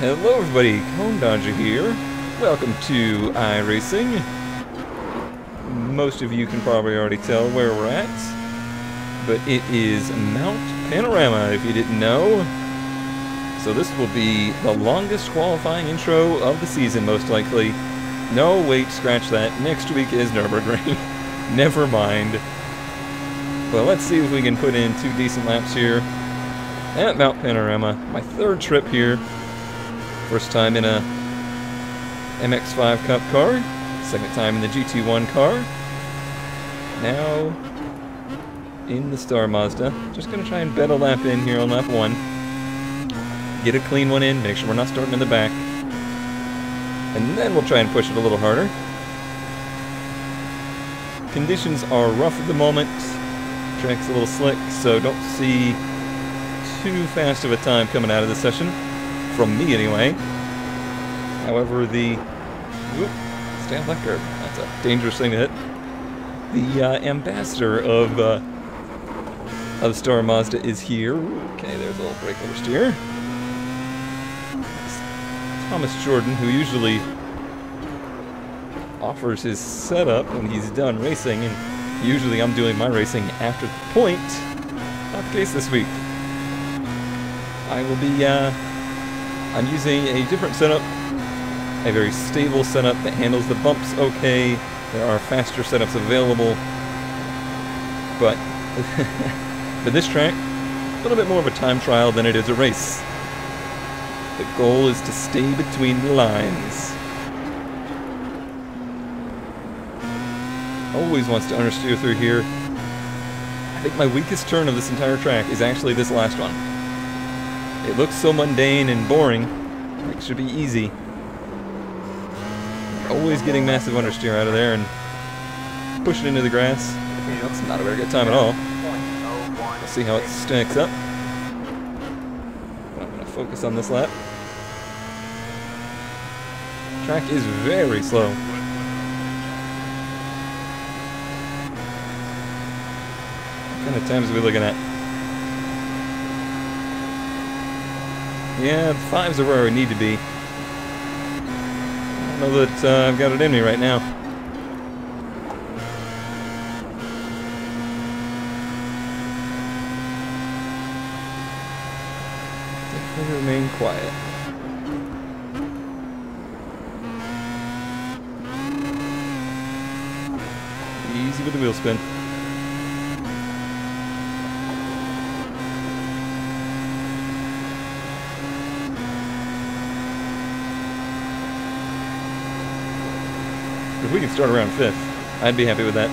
Hello everybody, Cone Dodger here. Welcome to iRacing. Most of you can probably already tell where we're at, but it is Mount Panorama, if you didn't know. So this will be the longest qualifying intro of the season, most likely. No, wait, scratch that. Next week is Nürburgring. Never mind. Well, let's see if we can put in 2 decent laps here at Mount Panorama. My 3rd trip here. First time in a MX-5 Cup car, 2nd time in the GT1 car, now in the Star Mazda. Just going to try and bet a lap in here on lap 1. Get a clean one in, make sure we're not starting in the back. And then we'll try and push it a little harder. Conditions are rough at the moment. Track's a little slick, so don't see too fast of a time coming out of this session. From me, anyway. However, the... Whoop, stay off that curb. That's a dangerous thing to hit. The ambassador of Star Mazda is here. Okay, there's a little brake oversteer. It's Thomas Jordan, who usually offers his setup when he's done racing, and usually I'm doing my racing after the point. Not the case this week. I will be, I'm using a different setup, a very stable setup that handles the bumps okay. There are faster setups available, but for this track, a little bit more of a time trial than it is a race. The goal is to stay between the lines. Always wants to understeer through here. I think my weakest turn of this entire track is actually this last one. It looks so mundane and boring, it should be easy. Always getting massive understeer out of there and push it into the grass. That's not a very good time at all. We'll see how it stacks up. But I'm going to focus on this lap. Track is very slow. What kind of times are we looking at? Yeah, the 5s are where we need to be. I don't know that I've got it in me right now. Definitely remain quiet. Easy with the wheel spin. If we can start around 5th, I'd be happy with that.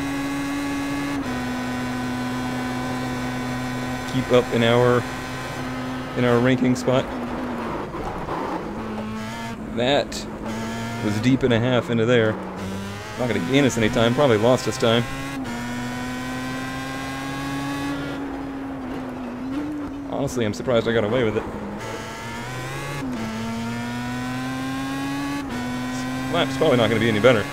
Keep up in our ranking spot. That was deep and a half into there. Not going to gain us any time, probably lost us time. Honestly, I'm surprised I got away with it. This lap's probably not going to be any better.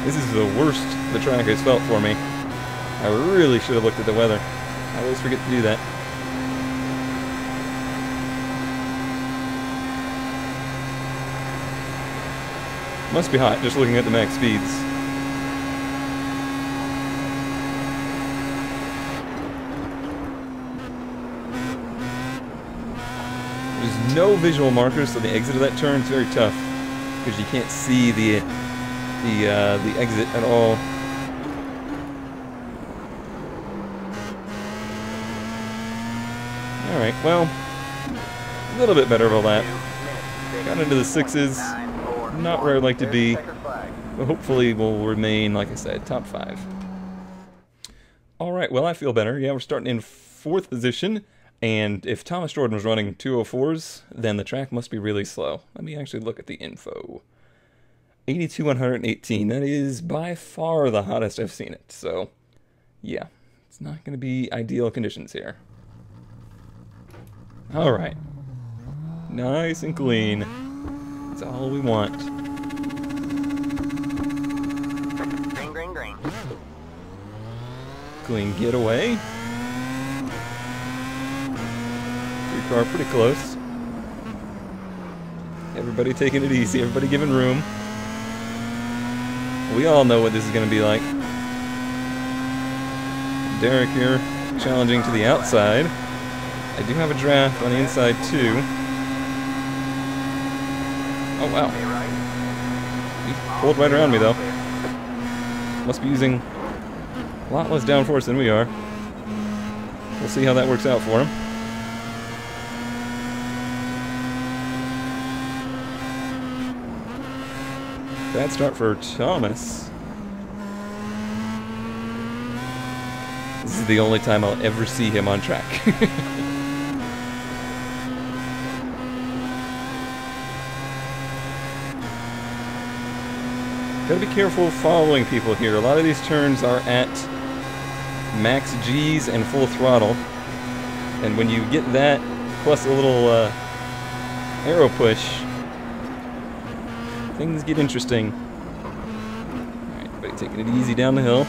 This is the worst the track has felt for me. I really should have looked at the weather. I always forget to do that. Must be hot just looking at the max speeds. There's no visual markers, so the exit of that turn is very tough because you can't see the exit at all. Alright, well, a little bit better of a lap. Got into the 6s, not where I'd like to be, but hopefully we'll remain, like I said, top 5. Alright, well I feel better. Yeah, we're starting in 4th position, and if Thomas Jordan was running 204s, then the track must be really slow. Let me actually look at the info. 82,118, that is by far the hottest I've seen it, so yeah, it's not going to be ideal conditions here. Alright, nice and clean, that's all we want. Green, green, green. Clean getaway. Car pretty close. Everybody taking it easy, everybody giving room. We all know what this is going to be like. Derek here, challenging to the outside. I do have a draft on the inside too. Oh wow. He pulled right around me though. Must be using a lot less downforce than we are. We'll see how that works out for him. Bad start for Thomas. This is the only time I'll ever see him on track. Gotta be careful following people here. A lot of these turns are at max Gs and full throttle. And when you get that, plus a little arrow push, things get interesting. Alright, everybody taking it easy down the hill.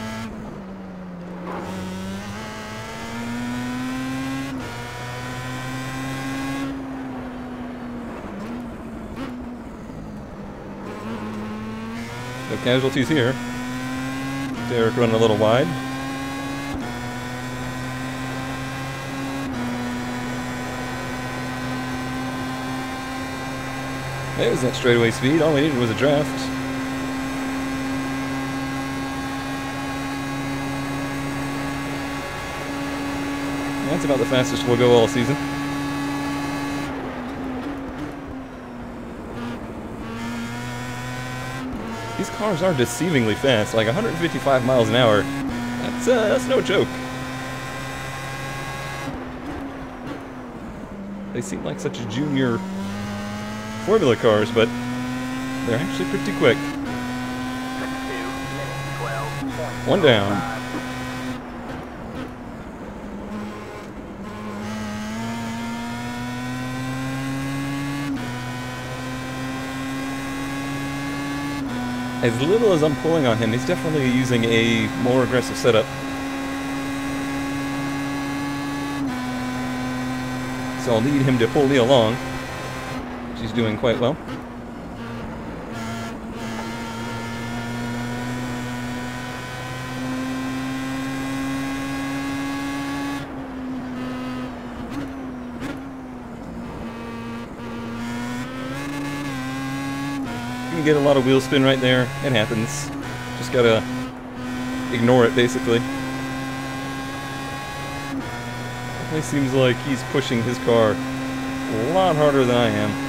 No casualties here. Derek running a little wide. There's that straightaway speed. All we needed was a draft. That's about the fastest we'll go all season. These cars are deceivingly fast, like 155 miles an hour. That's no joke. They seem like such junior Formula cars, but they're actually pretty quick. 1 down. As little as I'm pulling on him, he's definitely using a more aggressive setup. So I'll need him to pull me along. She's doing quite well. You can get a lot of wheel spin right there. It happens. Just gotta ignore it, basically. Definitely seems like he's pushing his car a lot harder than I am.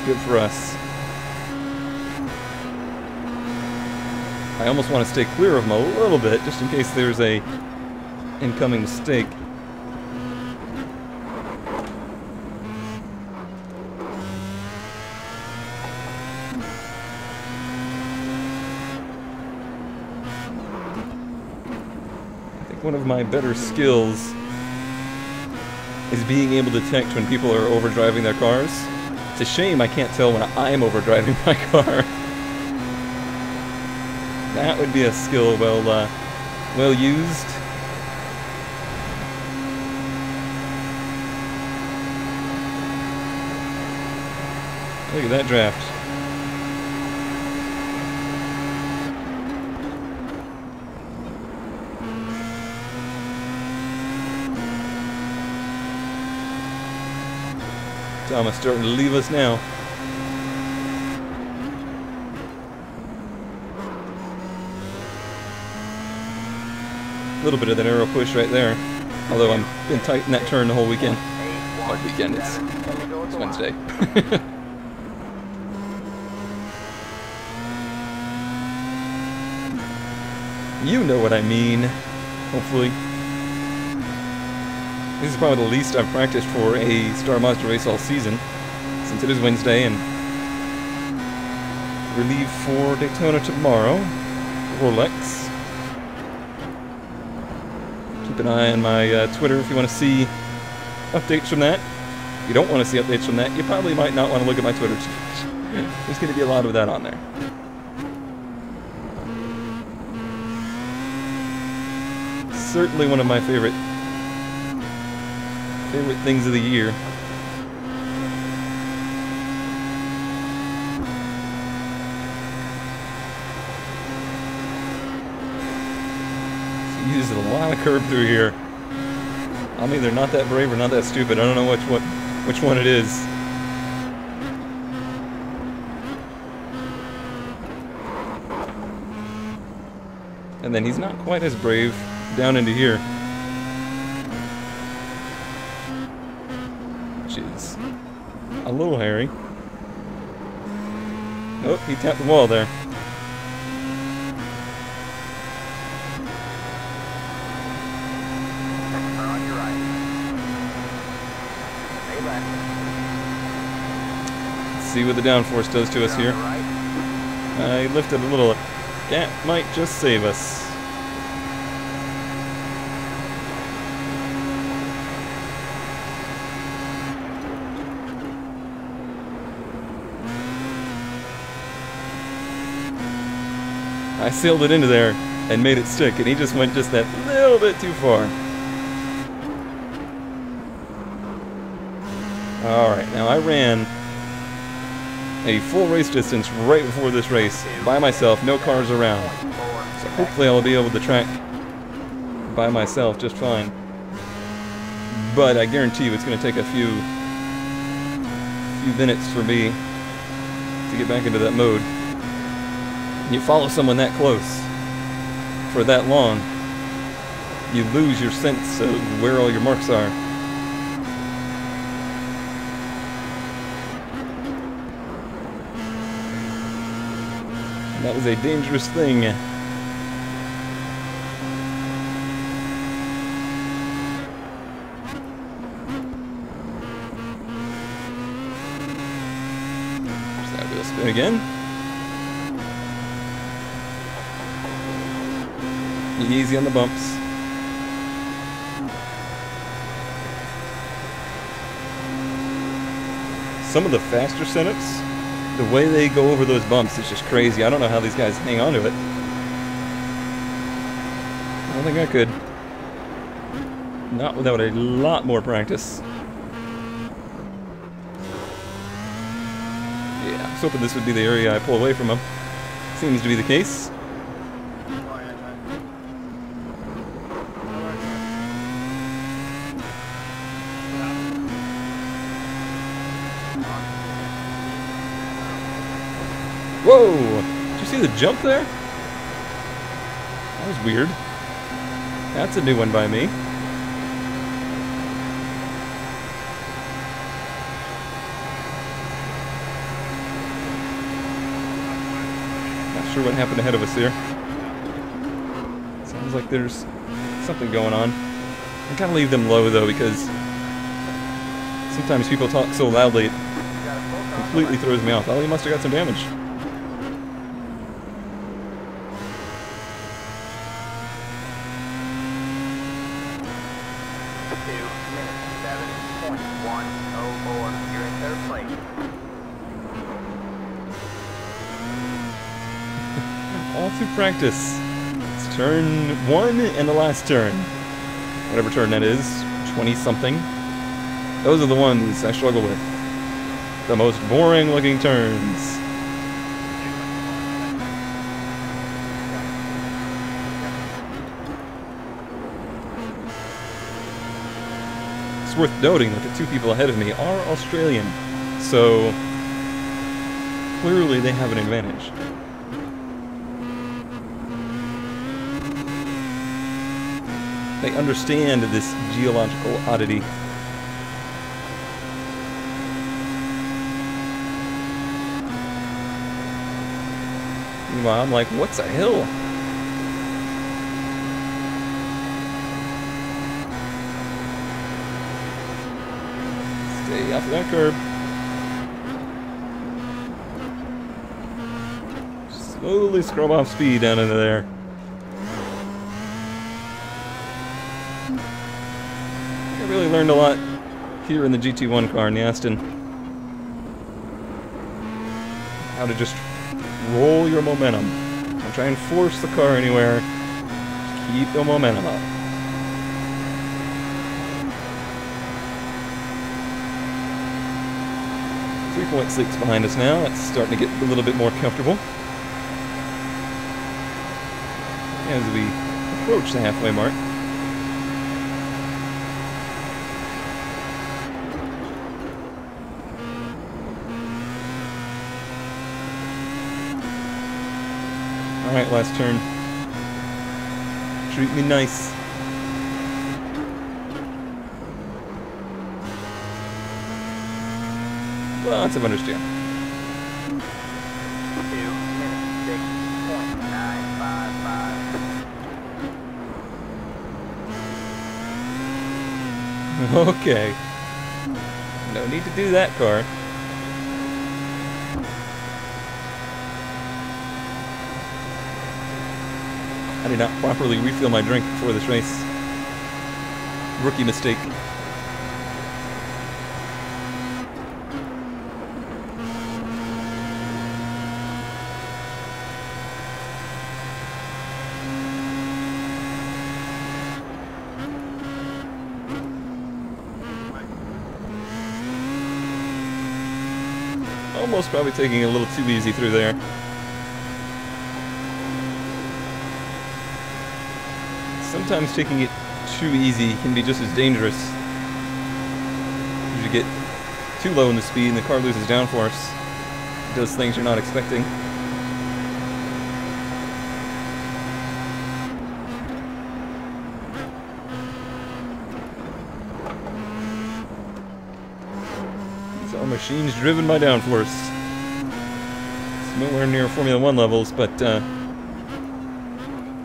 Good for us. I almost want to stay clear of him a little bit, just in case there's a incoming mistake. I think one of my better skills is being able to detect when people are overdriving their cars. It's a shame I can't tell when I'm overdriving my car. That would be a skill well used. Look at that draft. Thomas starting to leave us now. A little bit of that arrow push right there. Although I'm been tight in that turn the whole weekend. All weekend, it's Wednesday. You know what I mean, hopefully. This is probably the least I've practiced for a Star Mazda race all season, since it is Wednesday and we leave for Daytona tomorrow. Rolex. Keep an eye on my Twitter if you want to see updates from that. If you don't want to see updates from that, you probably might not want to look at my Twitter too much. There's going to be a lot of that on there. Certainly one of my favorite things of the year. uses a lot of curb through here. I'm either not that brave or not that stupid. I don't know which one it is. And then he's not quite as brave down into here, which is a little hairy. Oh, he tapped the wall there. On your right. Stay left. Let's see what the downforce does to us On here. the right. I lifted a little. That might just save us. I sailed it into there and made it stick, and he just went just that little bit too far. Alright, now I ran a full race distance right before this race by myself, no cars around. So hopefully I'll be able to track by myself just fine. But I guarantee you it's going to take a few minutes for me to get back into that mode. You follow someone that close for that long, you lose your sense of where all your marks are. And that is a dangerous thing. There's that wheel spin again. Easy on the bumps. Some of the faster setups, the way they go over those bumps is just crazy. I don't know how these guys hang on to it. I don't think I could. Not without a lot more practice. Yeah, I was hoping this would be the area I pull away from them. Seems to be the case. Whoa! Did you see the jump there? That was weird. That's a new one by me. Not sure what happened ahead of us here. Sounds like there's something going on. I gotta leave them low though, because sometimes people talk so loudly it completely throws me off. Oh, he must have got some damage. 7.104. You're in third place. All through practice. It's turn 1 and the last turn. Whatever turn that is, 20-something. Those are the ones I struggle with. The most boring looking turns. It's worth noting that the two people ahead of me are Australian, so clearly they have an advantage. They understand this geological oddity. Meanwhile, I'm like, what's a hill? Stay off of that curb. Slowly scrub off speed down into there. I really learned a lot here in the GT1 car in the Aston. How to just roll your momentum. Don't try and force the car anywhere. Just keep the momentum up. .6 behind us now. It's starting to get a little bit more comfortable as we approach the halfway mark. Alright, last turn. Treat me nice. Lots of understeer. 2 minutes 6.955. Okay. No need to do that, car. I did not properly refill my drink before this race. Rookie mistake. Almost probably taking it a little too easy through there. Sometimes taking it too easy can be just as dangerous. You get too low in the speed and the car loses downforce. It does things you're not expecting. These are machines driven by downforce. It's nowhere near Formula 1 levels, but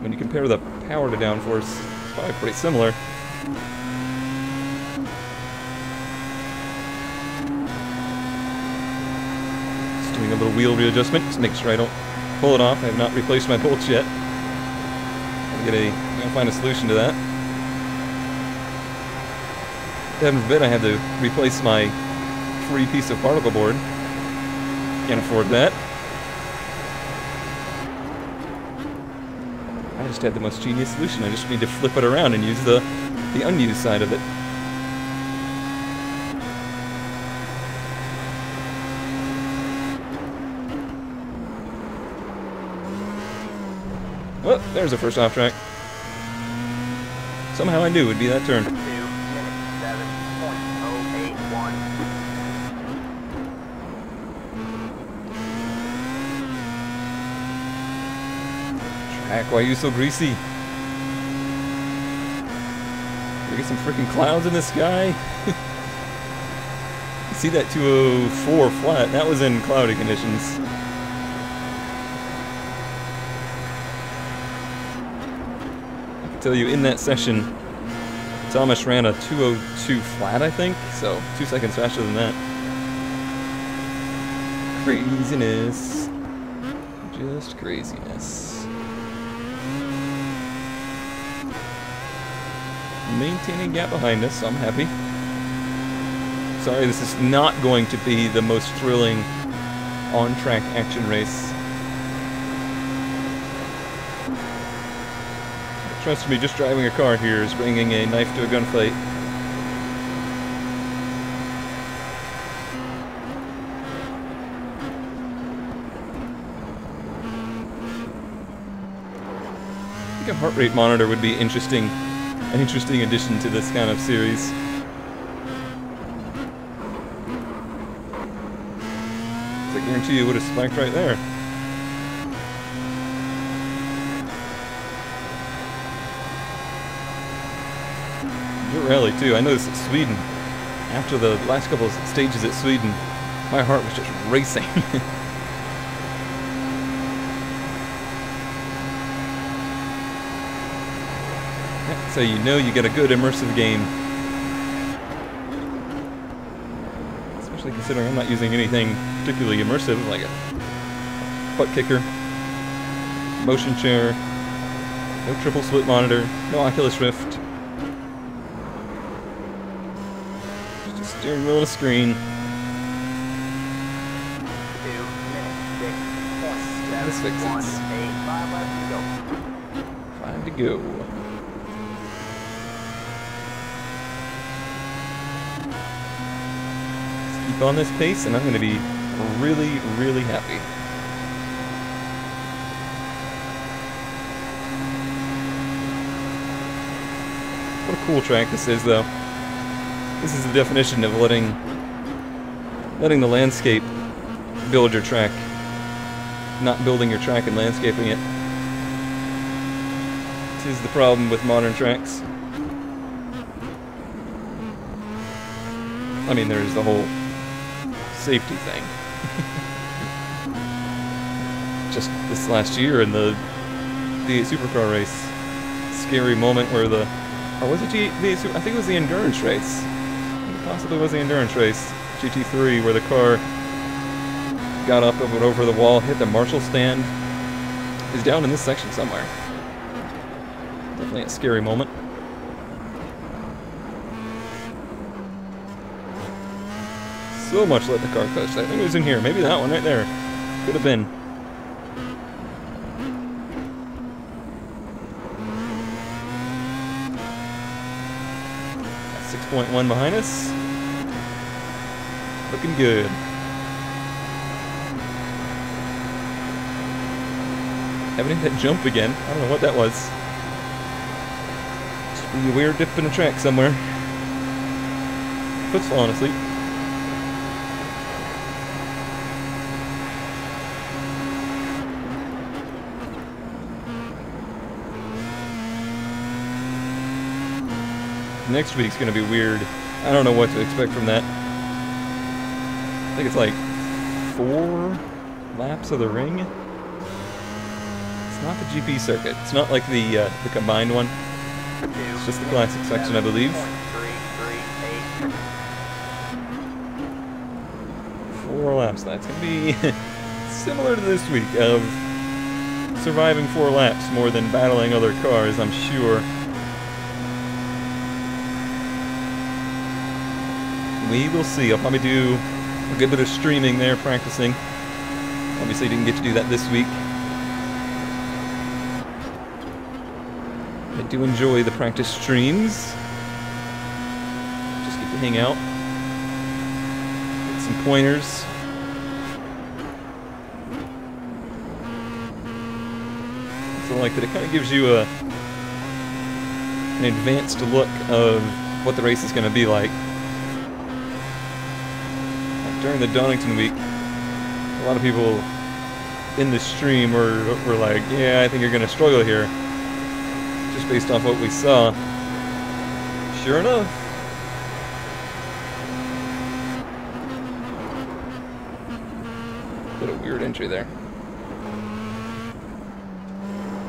when you compare the power to downforce, it's probably pretty similar. Just doing a little wheel readjustment, just make sure I don't pull it off. I have not replaced my bolts yet. I'm gonna find a solution to that. Heaven forbid I have to replace my free piece of particle board. Can't afford that. I just had the most genius solution. I just need to flip it around and use the unused side of it. Well, there's the first off track. Somehow I knew it would be that turn. 2 minutes 7.081. Heck, why are you so greasy? We get some freaking clouds in the sky. You see that 204 flat? That was in cloudy conditions. I can tell you in that session, Thomas ran a 202 flat, I think, so 2 seconds faster than that. Craziness. Just craziness. Maintaining gap behind us, so I'm happy. Sorry, this is not going to be the most thrilling on-track action race. Trust me, just driving a car here is bringing a knife to a gunfight. I think a heart rate monitor would be interesting. An interesting addition to this kind of series. I guarantee you would have spiked right there. Good rally too. I noticed at Sweden, after the last couple of stages at Sweden, my heart was just racing. So you know you get a good immersive game. Especially considering I'm not using anything particularly immersive, like a butt kicker, motion chair, no triple split monitor, no Oculus Rift. Just a steering wheel and a screen. 2 minutes 6.718. 5 to go. Keep on this pace and I'm going to be really, really happy. What a cool track this is, though. This is the definition of letting the landscape build your track, not building your track and landscaping it. This is the problem with modern tracks. I mean, there's the whole safety thing. Just this last year in the V8 Supercar race, scary moment where the, or was it V8 Super? I think it was the endurance race. It possibly was the endurance race, GT3, where the car got up and went over the wall, hit the Marshall stand. Is down in this section somewhere. Definitely a scary moment. So much let the car coast. I think it was in here. Maybe that one right there. Could have been. 6.1 behind us. Looking good. Having hit that jump again. I don't know what that was. Just be a weird dip in a track somewhere. Foot's falling asleep. Next week's gonna be weird. I don't know what to expect from that. I think it's like 4 laps of the ring. It's not the GP circuit. It's not like the combined one. It's just the classic section, I believe. 4 laps. That's gonna be similar to this week of surviving 4 laps more than battling other cars, I'm sure. We will see. I'll probably do a good bit of streaming there, practicing. Obviously didn't get to do that this week. I do enjoy the practice streams. Just get to hang out. Get some pointers. So I like that it kind of gives you an advanced look of what the race is going to be like. During the Donington week, a lot of people in the stream were like, yeah, I think you're going to struggle here. Just based off what we saw. Sure enough. Bit of weird entry there.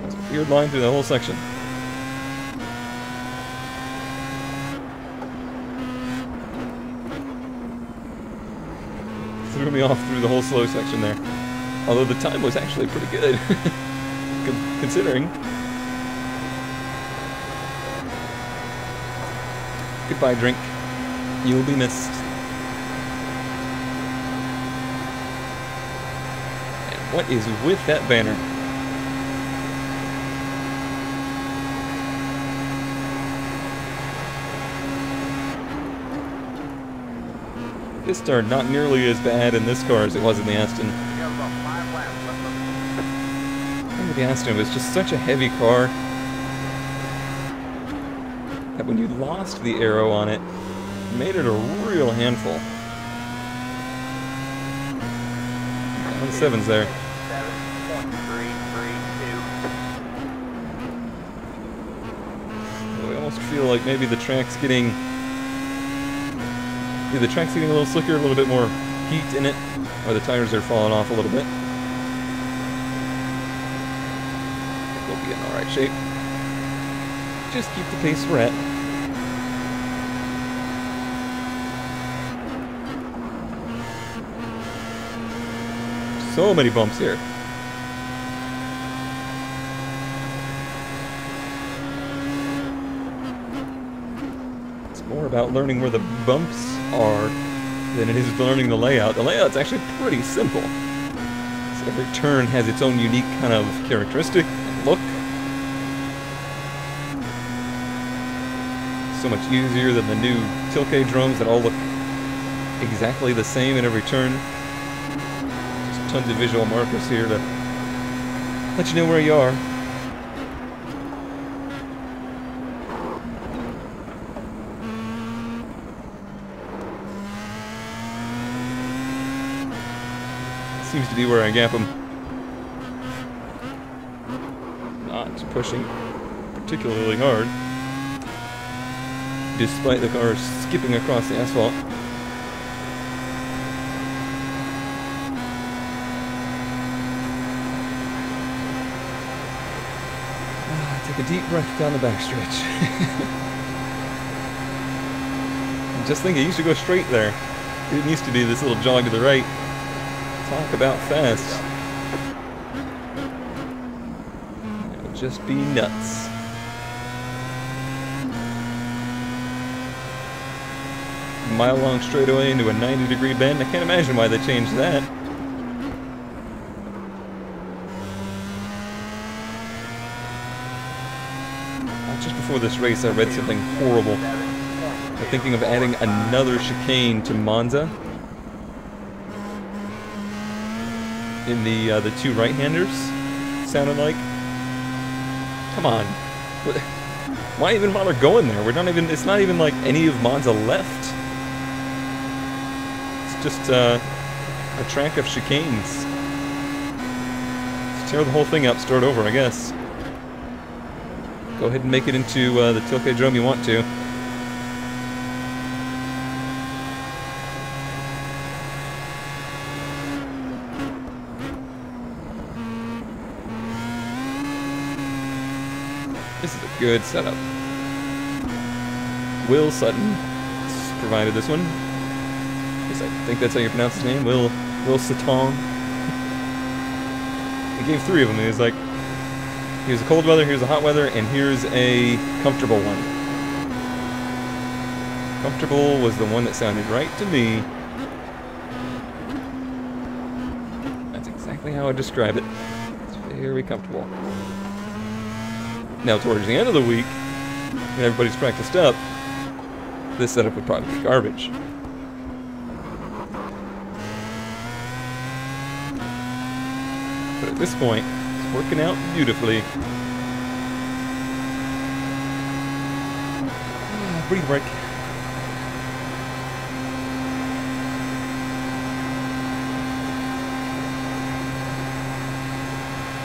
That's a weird line through the whole section. Threw me off through the whole slow section there. Although the time was actually pretty good, considering. Goodbye, drink. You'll be missed. And what is with that banner? This turned not nearly as bad in this car as it was in the Aston. I think the Aston was just such a heavy car that when you lost the aero on it, it made it a real handful. On the 7s there. I almost feel like maybe the track's getting... Either the track's getting a little slicker, a little bit more heat in it, or the tires are falling off a little bit. We'll be in alright shape. Just keep the pace we're at. So many bumps here. It's more about learning where the bumps are than it is learning the layout. The layout's actually pretty simple. So every turn has its own unique kind of characteristic and look. So much easier than the new Tilke drones that all look exactly the same in every turn. Just tons of visual markers here to let you know where you are. seems to be where I gap him. Not pushing particularly hard, despite the car skipping across the asphalt. Take a deep breath down the backstretch. Just think, it used to go straight there. It didn't used to be this little jog to the right. Talk about fast. It would just be nuts. Mile-long straightaway into a 90-degree bend. I can't imagine why they changed that. Just before this race, I read something horrible. They're thinking of adding another chicane to Monza in the two right-handers. Sounded like. Come on, why even bother going there? We're not even. It's not even like any of Monza left. It's just a track of chicanes. Let's tear the whole thing up, start over, I guess. Go ahead and make it into the Tilke-drome you want to. This is a good setup. Will Sutton provided this one. At least I think that's how you pronounce his name. Will Sutton. He gave 3 of them. He was like, here's a cold weather, here's a hot weather, and here's a comfortable one. Comfortable was the one that sounded right to me. That's exactly how I describe it. It's very comfortable. Now, towards the end of the week, when everybody's practiced up, this setup would probably be garbage. But at this point, working out beautifully. Breathe break.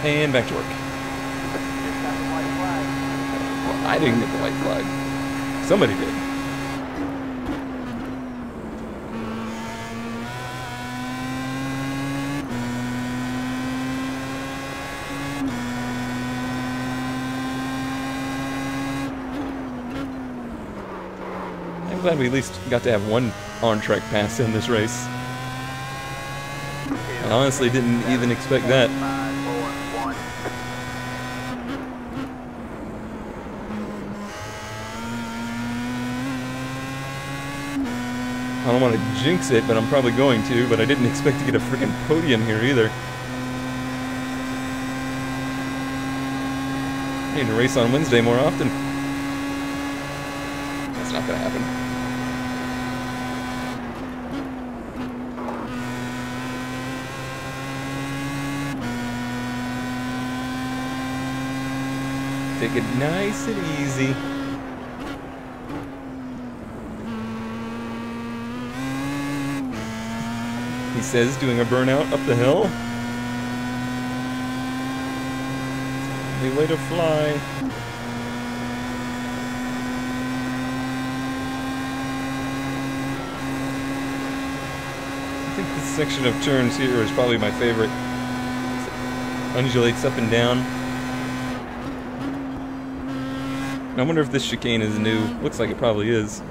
And back to work. Well, I didn't get the white flag. Somebody did. I'm glad we at least got to have one on-track pass in this race. I honestly didn't even expect that. I don't want to jinx it, but I'm probably going to, but I didn't expect to get a freaking podium here either. I need to race on Wednesday more often. That's not going to happen. Take it nice and easy. He says, doing a burnout up the hill. It's the way to fly. I think this section of turns here is probably my favorite. It undulates up and down. I wonder if this chicane is new. Looks like it probably is.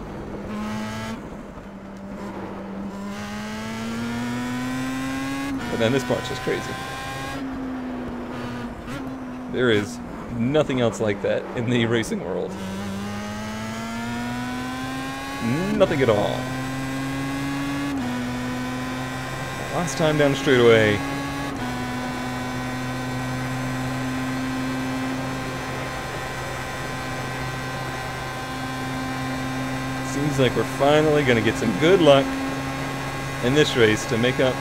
But then this part's just crazy. There is nothing else like that in the racing world. Nothing at all. Last time down the straightaway. Seems like we're finally going to get some good luck in this race to make up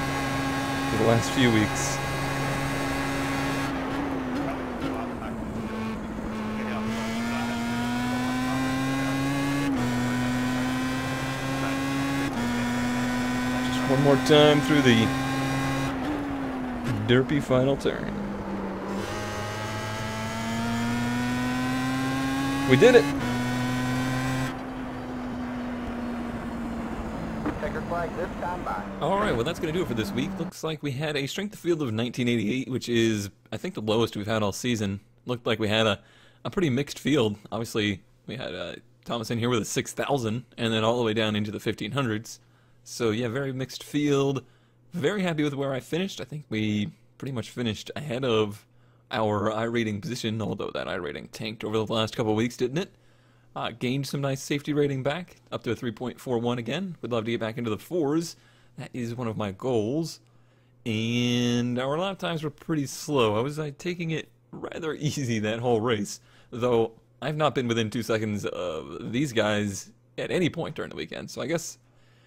for the last few weeks. Just one more time through the derpy final turn. We did it! Checker flag this time by. Alright, well that's going to do it for this week. Looks like we had a strength of field of 1988, which is, I think, the lowest we've had all season. Looked like we had a pretty mixed field. Obviously, we had Thomas in here with a 6,000, and then all the way down into the 1500s. So yeah, very mixed field. Very happy with where I finished. I think we pretty much finished ahead of our iRating position, although that iRating tanked over the last couple of weeks, didn't it? Gained some nice safety rating back, up to a 3.41 again. Would love to get back into the 4s. That is one of my goals. And our lap times were pretty slow. I was taking it rather easy that whole race, though I've not been within 2 seconds of these guys at any point during the weekend. So I guess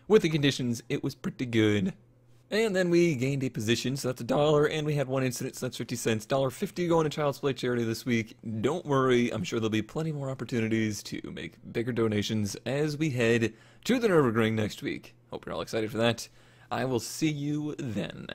with the conditions, it was pretty good. And then we gained a position, so that's $1, and we had one incident, so that's 50 cents. $1.50 going to Child's Play charity this week. Don't worry, I'm sure there'll be plenty more opportunities to make bigger donations as we head to the Nürburgring next week. Hope you're all excited for that. I will see you then.